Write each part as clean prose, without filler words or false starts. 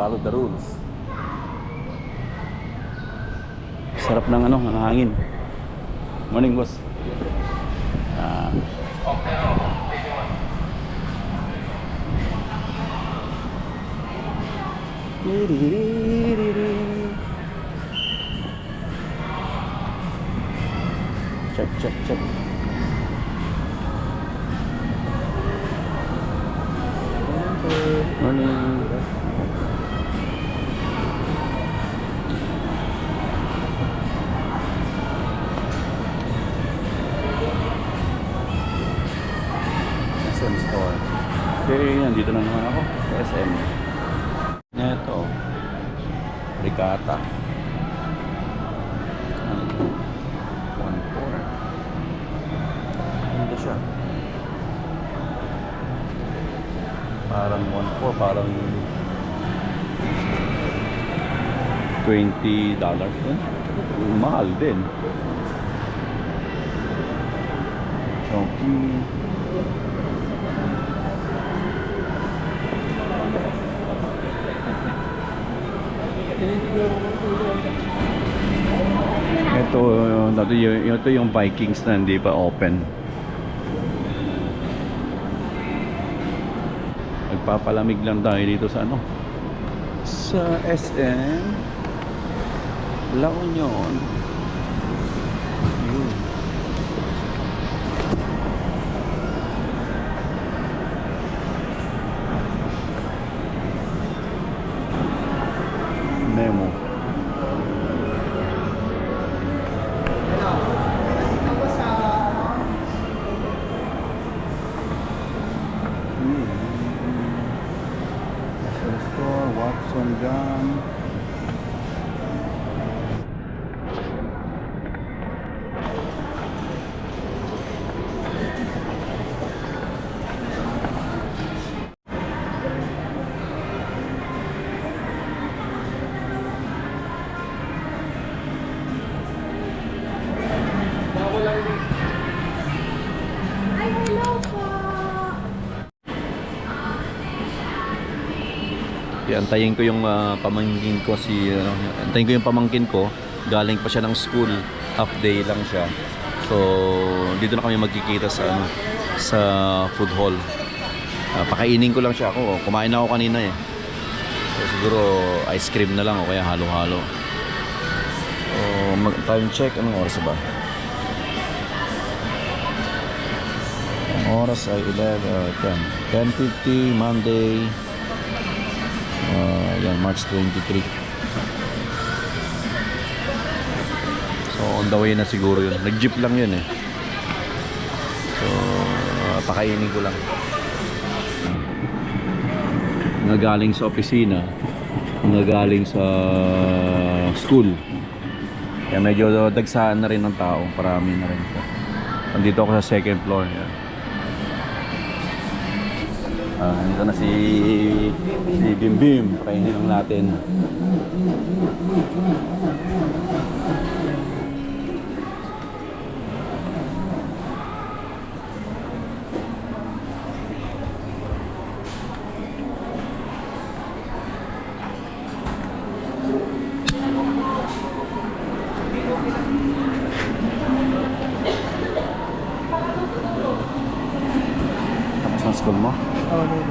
follow the rules. Sarap ng ano, ng hangin. Morning, boss. Check. Morning. SM store. Okay, nandito na naman ako sa SM. Neto. Ricata. 1.4. Ano siya? Parang 1.4, parang $20 din. Mahal din. Shopee. Ito yung Vikings na hindi pa open. Nagpapalamig lang tayo dito sa ano, sa SM La Union. Yun. Memo. Watson gun. Ay, hello po. Antayin ko yung pamangkin ko antayin ko yung pamangkin ko, galing pa siya ng school, half day lang siya. So dito na kami magkikita sa sa food hall. Pakainin ko lang siya. Kumain na ako kanina eh. So, siguro ice cream na lang o kaya halo-halo. So, time check, anong oras ba? Ang oras ay 10:50 Monday. Yan, March 23. So on the way na siguro yun. Nag-jeep lang yun eh. So pakainin ko lang. Mga galing sa opisina, mga galing sa school. Kaya medyo dagsaan na rin ng tao. Parami na rin. Nandito ako sa second floor. Yan. Nandito na si Bim Bim. Pakainin lang natin. Tapos na school mo? Oo, no.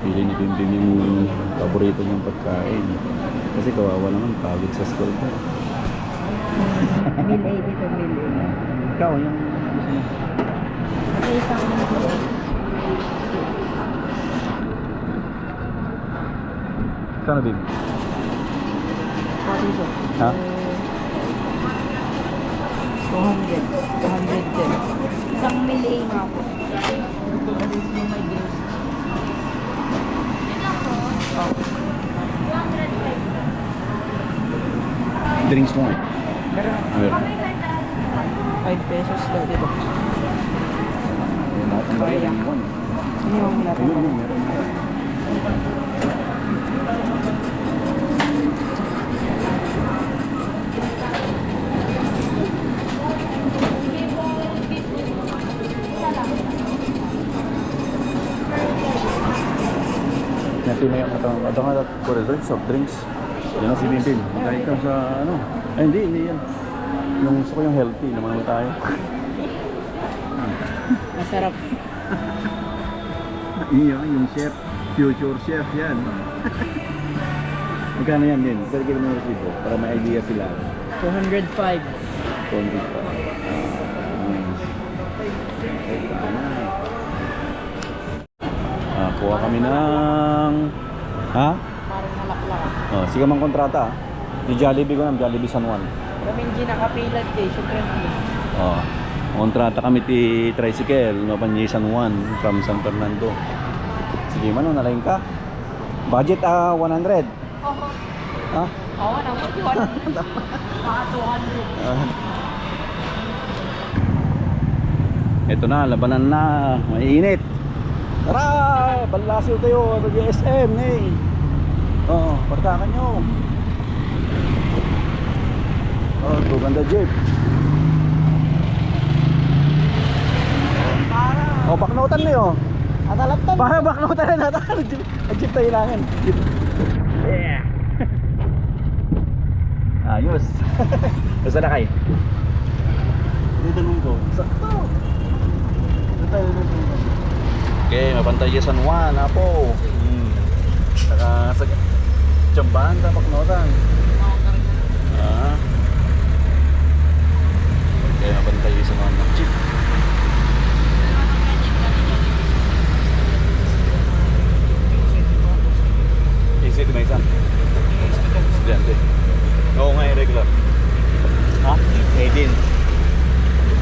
Pili ni Bim Bim yung paborito niyang pagkain. Kasi kawawa naman, pagod sa school ko. 1,080 to 1,000. Ikaw, yung gusto mo? Kasi isang Kano, Bim? dito. Ha? 200 din. Isang mili nga po. Kasi yung may drinks. Drinks mo eh. Pero Meron. 5 pesos daw dito. Natin ba Kaya. yung one? Ano yung natin? Ayun, meron. Kasi may atang for drinks, soft drinks. Yan ang si Bimbim. Magkain ka sa ano. Ay, hindi yan. Yung gusto ko yung healthy naman tayo. Masarap. Iya, yung chef. Future chef yan. Magkano yan din? Pero kilo mo resibo para may idea sila. 205. 20 pa. Kuha kami ng... Ha? Parang nalaklak. Oh, sige mang kontrata. Di Jollibee ko na, Jollibee San Juan. Kami hindi nakapilat eh. Siyempre. Oh, kontrata kami ti tricycle no Panji San Juan from San Fernando. Sige man no, nalain ka. Budget 100. Oo. Ha? Oo, naman. Mga 200. Ito na, labanan na. Mainit. Tara! Balasiw tayo sa GSM eh. Oo, partakan nyo. Oh, ito ganda jeep. Oh, baknotan na yun. Atalaptan. Para baknotan na natin. Jeep tayo lang. Jeep. Yeah. Ayos. Basta na kayo. Dito nung ko. Sakto. Okay, mapantay San Juan, Apo. Saka sa Chambahan, baknotan. Ah. Okay, mapantay San Juan. Jeep. Easy to may isa. Estudyante. Oo nga, regular. Ha? 18.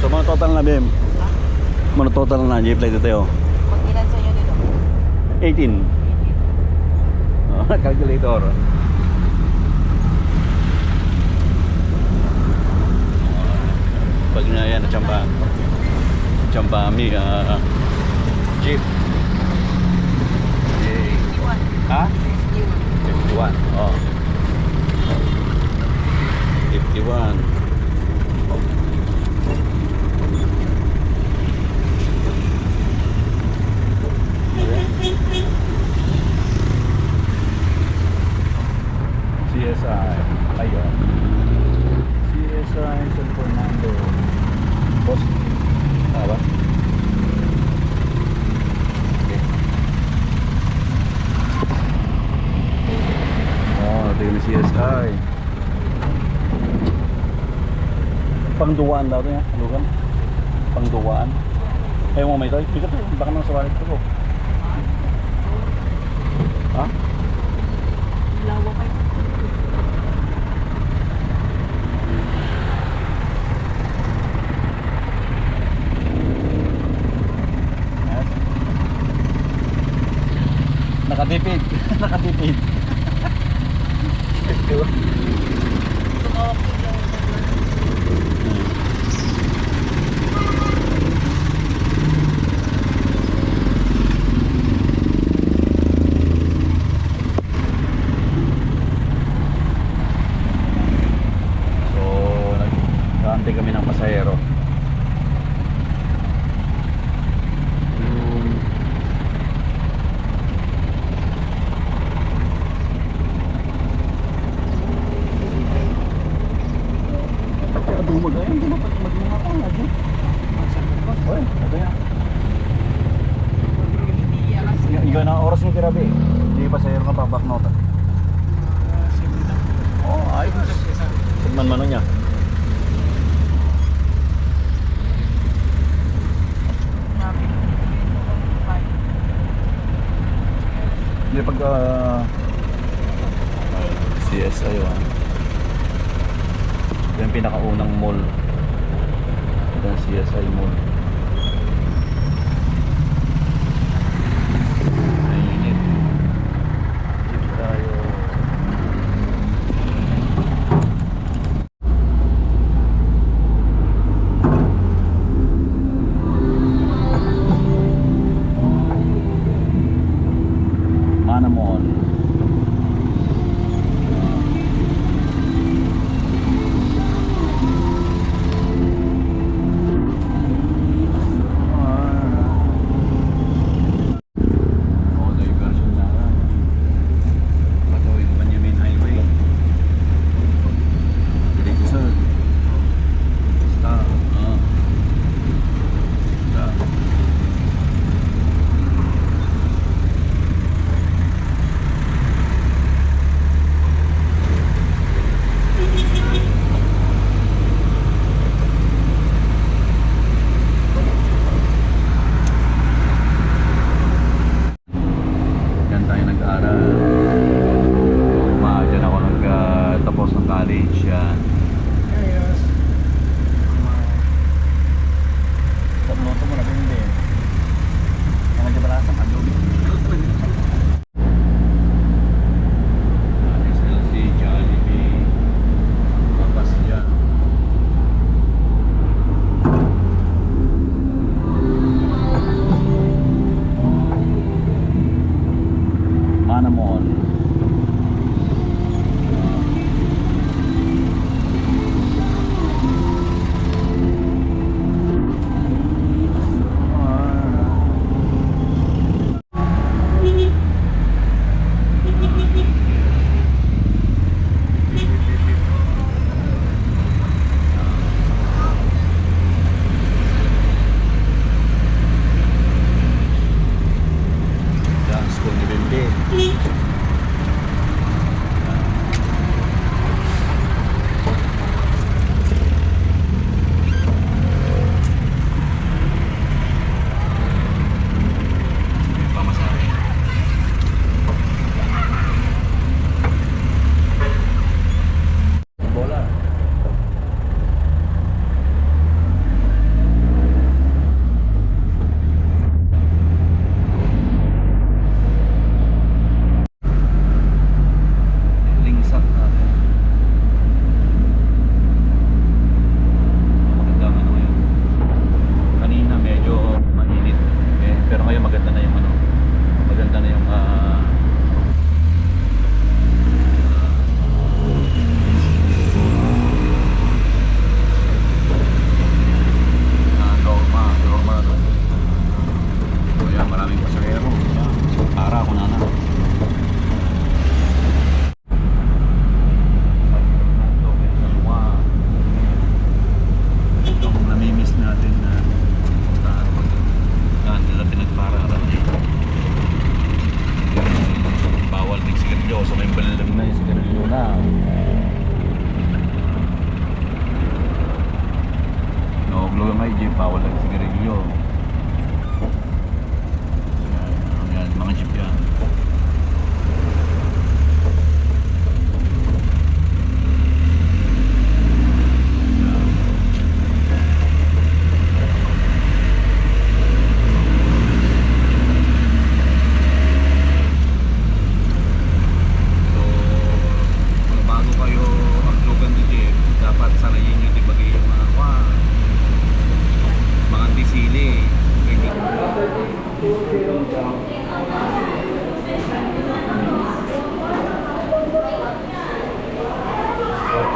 So, mga total na, Bim? Mga total na, J-Play dito tayo. Mag-ilan sa inyo dito? 18. Oh, calculator. Pag na yan, Chambahan. Chambami, jeep. Yay. 51. Ha? 51. 51. Oh. 51. CSI. Ayun. CSI San Fernando. Boss. Tama ba? Okay. Oh, ito yung CSI. Pangduwaan daw ito niya. Lugan. Pangduwaan. Ayaw mo may ito. Bigat ito. Baka nang sawalit ko. Ha? Lawa kayo. Nakatipid. Nakatipid. So, nag-aantay kami ng pasahero. Dumagay, hindi mo pati magmumata nga dyan. Oy, ito yan. Ikaw na oras ng tirabi. Hindi pa sa'yo nga papaknotan. Oo, ayos. Sagman-mano niya. Hindi pag CSI yun. Ito yung pinakaunang mall. Ito yung CSI mall. Mainit. Dito tayo. Mana Mall. Blue yung jeep, bawal lang sigarilyo. Yan, mga jeep yan.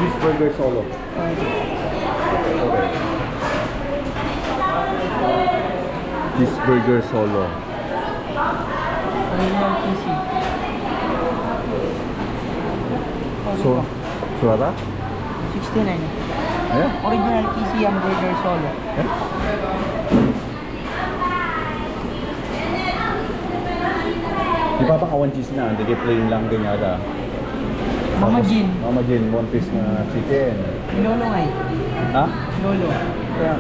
Cheeseburger solo. Okay. Cheeseburger solo. Original PC. So, suara? 69. Ayan. Original PC hamburger solo. Eh? Di ba pang awan cheese na? Hindi plain lang ganyan ata. Mama Jean. Mama Jean, 1 piece na chicken. Lolo nga eh. Ha? Lolo. Kaya,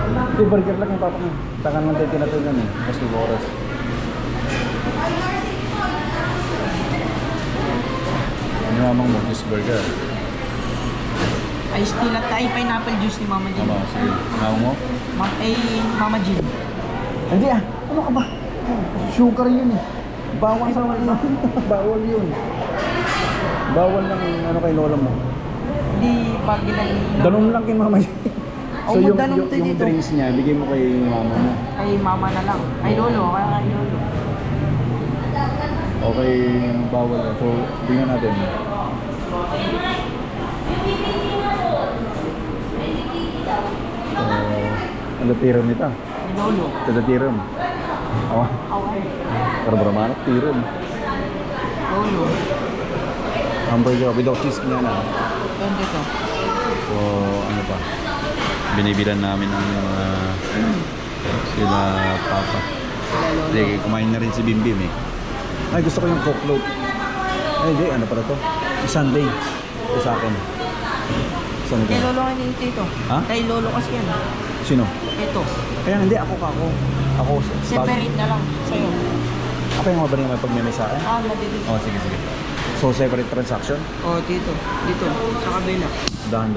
hindi, burger lang yung papang. Takan lang tayo tinatunan eh. Mas 2 oras. Ano namang mo? Cheeseburger. Iced tea latte ay pineapple juice ni Mama Jean. Tama, sige. Ano mo? Mama Jean. Hindi ah. Ano ka ba? Sugar yun eh. Bawal sa yun. Bawal yun. Bawal lang ano kay lola mo. Hindi pag ginag-inom. Ganun lang kay mama. So yung magdanong tayo dito. drinks niya, bigay mo kay mama mo. Kay mama na lang. Kay lolo. Kaya kay lolo. Okay, bawal na. So, tingnan natin. Ano tiram nito? Kay lolo. Kada tiram. Oh, Awan. karabaramanok tiram. Lolo. Hamburger without cheese niya na. Doon dito. So, ano pa? Binibilan namin ng sila papa. Sila lolo. Sige, kumain na rin si Bim Bim eh. Ay, gusto ko yung Coke float. Ay, hindi. Ano pala to? Sunday. Ito sa akin. Sunday. Kay lolo nga ni Tito. Ha? Kay lolo kasi yan. Sino? Ito. Kaya hindi. Ako. Ako. Separate na lang sa'yo. Ako yung mabaling may pagmemay sa akin? Ah, nadidito. Oh, sige. So, separate transaction? Oh, dito. Dito. Sa kabila. Dahan.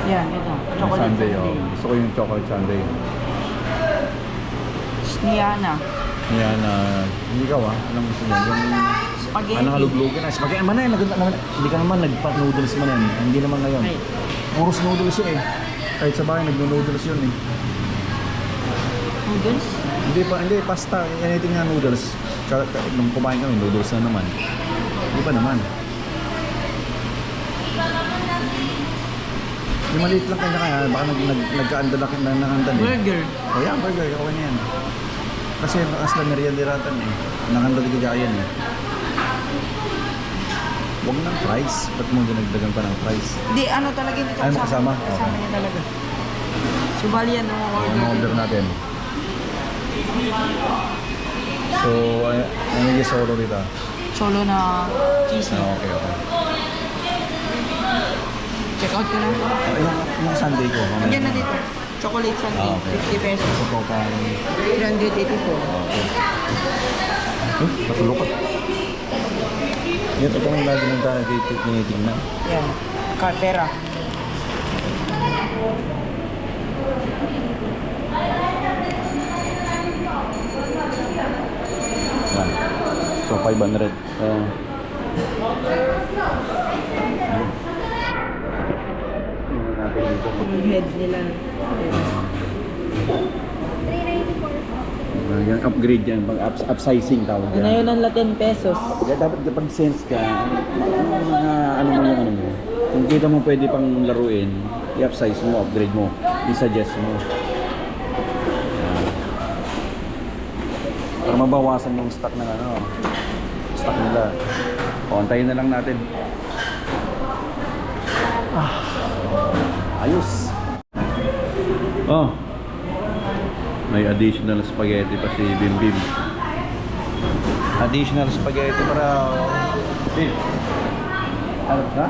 Yan, ito. Yung Chocolate Sunday, sundae. oh. Gusto ko yung chocolate sundae. Sniana. Yan, hindi ka anong gusto mo? Yung Spaghetti. anong haluglugan? Spaghetti man hindi ka naman nagpa-noodles man yan. Hindi naman ngayon. Ay. Puros noodles yun eh. Kahit sa bahay, nagno-noodles yun eh. Noodles? Hindi, pasta. Anything na noodles. Nung kumain kami, noodles na naman. Hindi pa naman. Yung maliit lang kaya baka nagkaandala ng nangandan eh. Burger. O yan, burger. Okay na yan. Kasi asla meriendiratan eh. Nangandan din kaya yan eh. Huwag ng fries. Ba't mo dinagdagan pa ng fries? Hindi, ano talaga dito Ay, kasama? Kasama niya talaga. Subali yan, Ang order natin. So, ano yung solo dito? Solo na cheesy. Okay. Check out ko na. Yung Sunday ko. Diyan na dito. Chocolate sundae. Okay. 50 pesos. So, total. 384. Okay. Patulog ka. Ito yung lagi ng tayo tinitignan. Yan. Pera. Yan. So, 500. Natin dito. Yung head nila. Yan, upgrade yan. Upsizing tawag Yun na yan. yun ang 10 pesos. Kaya dapat kapag sense ka, ano mo yung ano mo. Kung kita mo pwede pang laruin, i-upsize mo, upgrade mo, i-suggest mo. Yan. Para mabawasan yung stock ng stock nila. O, antayin na lang natin. Ayos. Oh. May additional spaghetti pa si Bim Bim. Additional spaghetti para Bim. Ano ka?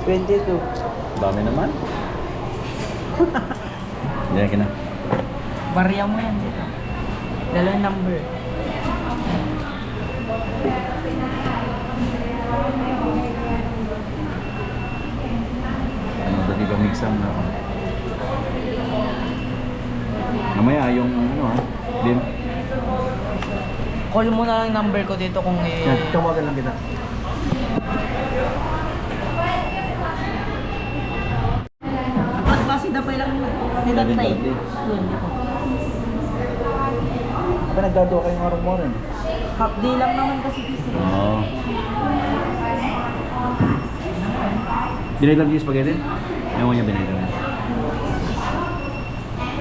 22. Dami naman. Diyan ka na. Barya mo yan dito. Dalawang number. Ano, dati ba mixam na? Mamaya yung ano ha? Din. Call mo na lang number ko dito kung Yan, tawagan lang kita. At basi na pa lang nilatay. 11:30. Ba nagdado kayo ng araw rin? Half day lang naman kasi kasi. Oo. Binigyan yung spaghetti? Ayaw mo niya binigyan.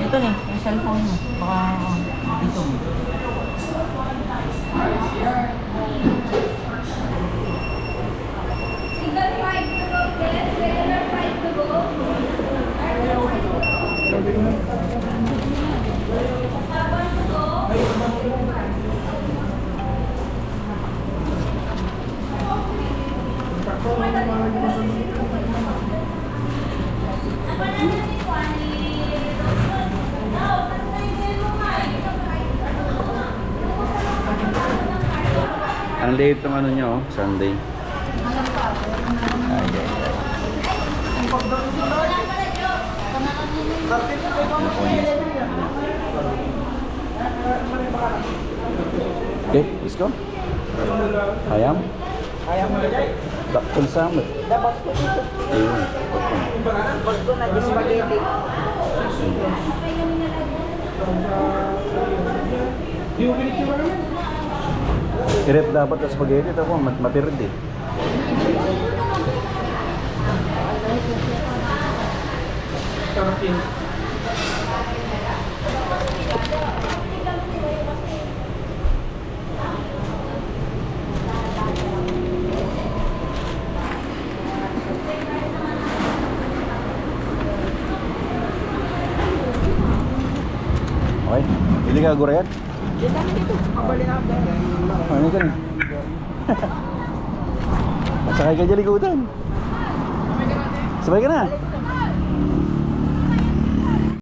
Ito nih, yung cellphone mo. Baka dito mo. Single fried to go, yes. Regular fried to go. Ang late ng ano niya oh, Sunday. Ay, ay, ay. Okay, let's go. Ayam? Kaya mo nila. Bakul sama. Dapat ko dito. Ayun. Bag ko na yung spaghetti. Irep dapat sa spaghetti ito po, matirid eh. Okay, hindi ka gurayat? Dito kami dito. Kabali na ako. Ano ka rin? Masakay ka dyan likutan. Sabay ka na.